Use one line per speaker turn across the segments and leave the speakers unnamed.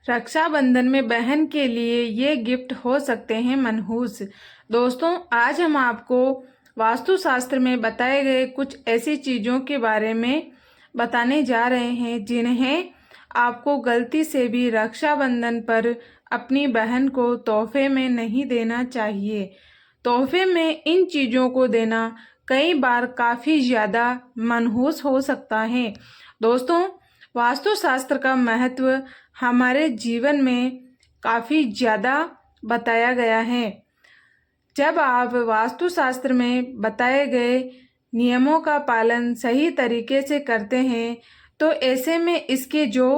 रक्षाबंधन में बहन के लिए ये गिफ्ट हो सकते हैं मनहूस। दोस्तों, आज हम आपको वास्तुशास्त्र में बताए गए कुछ ऐसी चीज़ों के बारे में बताने जा रहे हैं जिन्हें आपको गलती से भी रक्षाबंधन पर अपनी बहन को तोहफे में नहीं देना चाहिए। तोहफे में इन चीज़ों को देना कई बार काफ़ी ज़्यादा मनहूस हो सकता है। दोस्तों, वास्तुशास्त्र का महत्व हमारे जीवन में काफ़ी ज़्यादा बताया गया है। जब आप वास्तुशास्त्र में बताए गए नियमों का पालन सही तरीके से करते हैं तो ऐसे में इसके जो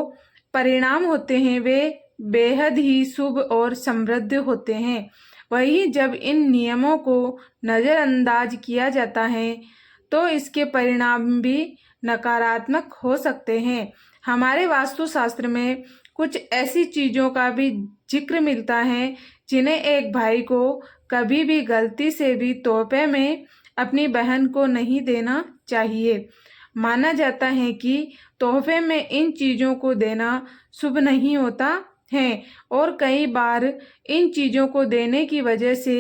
परिणाम होते हैं वे बेहद ही शुभ और समृद्ध होते हैं। वहीं जब इन नियमों को नज़रअंदाज किया जाता है तो इसके परिणाम भी नकारात्मक हो सकते हैं। हमारे वास्तुशास्त्र में कुछ ऐसी चीज़ों का भी जिक्र मिलता है जिन्हें एक भाई को कभी भी गलती से भी तोहफे में अपनी बहन को नहीं देना चाहिए। माना जाता है कि तोहफे में इन चीज़ों को देना शुभ नहीं होता है और कई बार इन चीज़ों को देने की वजह से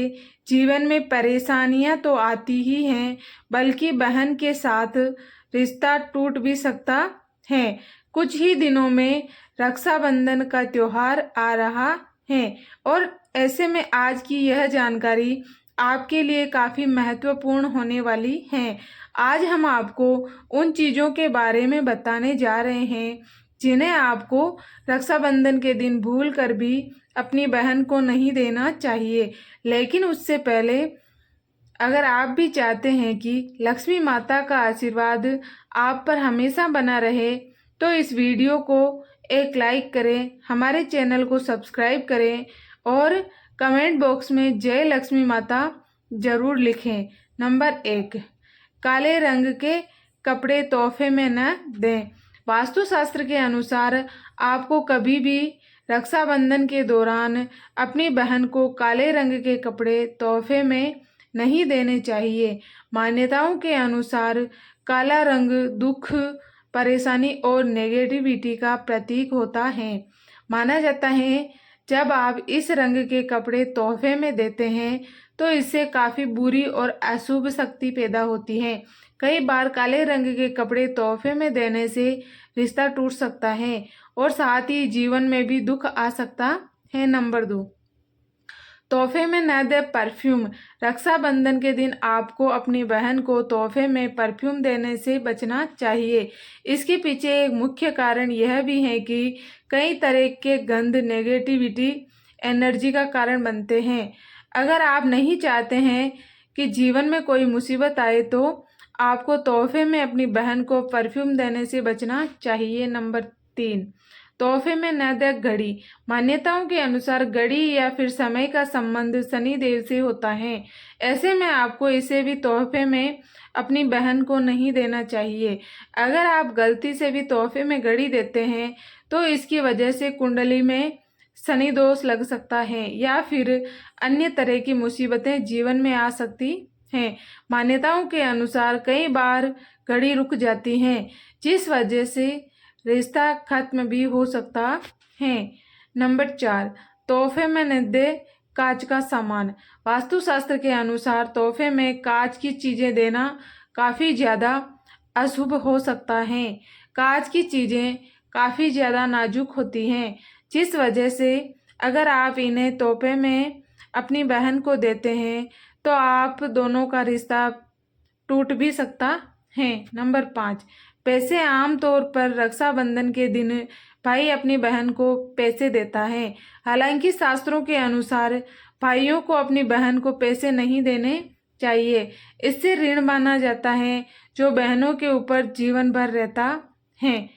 जीवन में परेशानियां तो आती ही हैं, बल्कि बहन के साथ रिश्ता टूट भी सकता है। कुछ ही दिनों में रक्षाबंधन का त्यौहार आ रहा है और ऐसे में आज की यह जानकारी आपके लिए काफ़ी महत्वपूर्ण होने वाली है। आज हम आपको उन चीज़ों के बारे में बताने जा रहे हैं जिन्हें आपको रक्षाबंधन के दिन भूल कर भी अपनी बहन को नहीं देना चाहिए। लेकिन उससे पहले अगर आप भी चाहते हैं कि लक्ष्मी माता का आशीर्वाद आप पर हमेशा बना रहे तो इस वीडियो को एक लाइक करें, हमारे चैनल को सब्सक्राइब करें और कमेंट बॉक्स में जय लक्ष्मी माता ज़रूर लिखें। नंबर 1, काले रंग के कपड़े तोहफे में न दें। वास्तुशास्त्र के अनुसार आपको कभी भी रक्षाबंधन के दौरान अपनी बहन को काले रंग के कपड़े तोहफे में नहीं देने चाहिए। मान्यताओं के अनुसार काला रंग दुख, परेशानी और नेगेटिविटी का प्रतीक होता है। माना जाता है जब आप इस रंग के कपड़े तोहफे में देते हैं तो इससे काफ़ी बुरी और अशुभ शक्ति पैदा होती है। कई बार काले रंग के कपड़े तोहफे में देने से रिश्ता टूट सकता है और साथ ही जीवन में भी दुख आ सकता है। नंबर 2, तोहफे में न दे परफ्यूम। रक्षाबंधन के दिन आपको अपनी बहन को तोहफे में परफ्यूम देने से बचना चाहिए। इसके पीछे एक मुख्य कारण यह भी है कि कई तरह के गंध नेगेटिविटी एनर्जी का कारण बनते हैं। अगर आप नहीं चाहते हैं कि जीवन में कोई मुसीबत आए तो आपको तोहफे में अपनी बहन को परफ्यूम देने से बचना चाहिए। नंबर 3, तोहफे में न दे घड़ी। मान्यताओं के अनुसार घड़ी या फिर समय का संबंध शनि देव से होता है। ऐसे में आपको इसे भी तोहफे में अपनी बहन को नहीं देना चाहिए। अगर आप गलती से भी तोहफे में घड़ी देते हैं तो इसकी वजह से कुंडली में शनि दोष लग सकता है या फिर अन्य तरह की मुसीबतें जीवन में आ सकती हैं। मान्यताओं के अनुसार कई बार घड़ी रुक जाती हैं जिस वजह से रिश्ता खत्म भी हो सकता है। नंबर 4, तोहफे में न दे कांच का सामान। वास्तुशास्त्र के अनुसार तोहफे में कांच की चीज़ें देना काफ़ी ज़्यादा अशुभ हो सकता है। कांच की चीज़ें काफ़ी ज़्यादा नाजुक होती हैं जिस वजह से अगर आप इन्हें तोहफे में अपनी बहन को देते हैं तो आप दोनों का रिश्ता टूट भी सकता है। नंबर 5, पैसे। आमतौर पर रक्षाबंधन के दिन भाई अपनी बहन को पैसे देता है। हालांकि शास्त्रों के अनुसार भाइयों को अपनी बहन को पैसे नहीं देने चाहिए। इससे ऋण माना जाता है जो बहनों के ऊपर जीवन भर रहता है।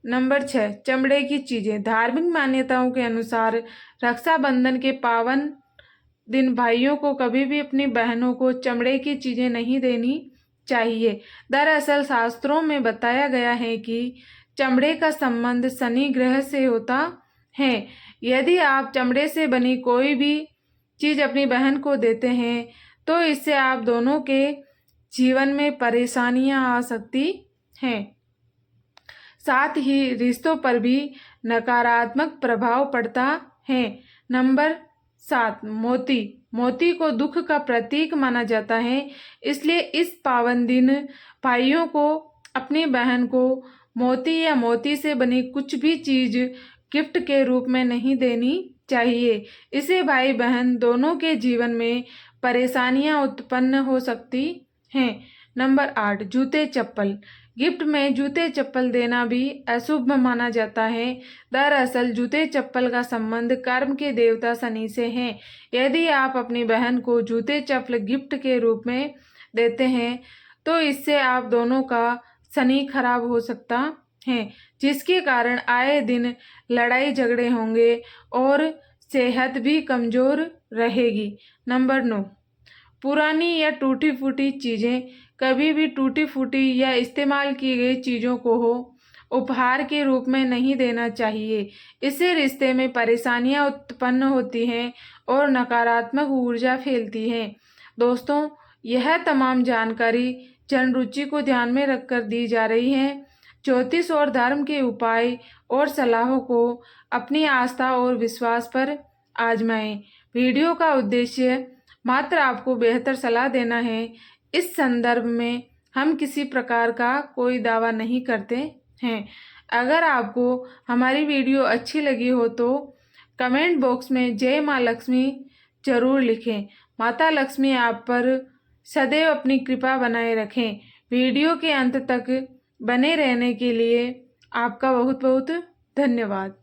नंबर 6, चमड़े की चीज़ें। धार्मिक मान्यताओं के अनुसार रक्षाबंधन के पावन दिन भाइयों को कभी भी अपनी बहनों को चमड़े की चीज़ें नहीं देनी चाहिए। दरअसल शास्त्रों में बताया गया है कि चमड़े का संबंध शनि ग्रह से होता है। यदि आप चमड़े से बनी कोई भी चीज़ अपनी बहन को देते हैं तो इससे आप दोनों के जीवन में परेशानियां आ सकती हैं। साथ ही रिश्तों पर भी नकारात्मक प्रभाव पड़ता है। नंबर 7, मोती। मोती को दुख का प्रतीक माना जाता है, इसलिए इस पावन दिन भाइयों को अपनी बहन को मोती या मोती से बनी कुछ भी चीज गिफ्ट के रूप में नहीं देनी चाहिए। इसे भाई बहन दोनों के जीवन में परेशानियां उत्पन्न हो सकती हैं। नंबर 8, जूते चप्पल। गिफ्ट में जूते चप्पल देना भी अशुभ माना जाता है। दरअसल जूते चप्पल का संबंध कर्म के देवता शनि से है। यदि आप अपनी बहन को जूते चप्पल गिफ्ट के रूप में देते हैं तो इससे आप दोनों का शनि खराब हो सकता है, जिसके कारण आए दिन लड़ाई झगड़े होंगे और सेहत भी कमजोर रहेगी। नंबर 9, पुरानी या टूटी फूटी चीज़ें। कभी भी टूटी फूटी या इस्तेमाल की गई चीज़ों को उपहार के रूप में नहीं देना चाहिए। इससे रिश्ते में परेशानियां उत्पन्न होती हैं और नकारात्मक ऊर्जा फैलती है। दोस्तों, यह तमाम जानकारी जन रुचि को ध्यान में रखकर दी जा रही है। ज्योतिष और धर्म के उपाय और सलाहों को अपनी आस्था और विश्वास पर आजमाएं। वीडियो का उद्देश्य मात्र आपको बेहतर सलाह देना है। इस संदर्भ में हम किसी प्रकार का कोई दावा नहीं करते हैं। अगर आपको हमारी वीडियो अच्छी लगी हो तो कमेंट बॉक्स में जय माँ लक्ष्मी जरूर लिखें। माता लक्ष्मी आप पर सदैव अपनी कृपा बनाए रखें। वीडियो के अंत तक बने रहने के लिए आपका बहुत बहुत धन्यवाद।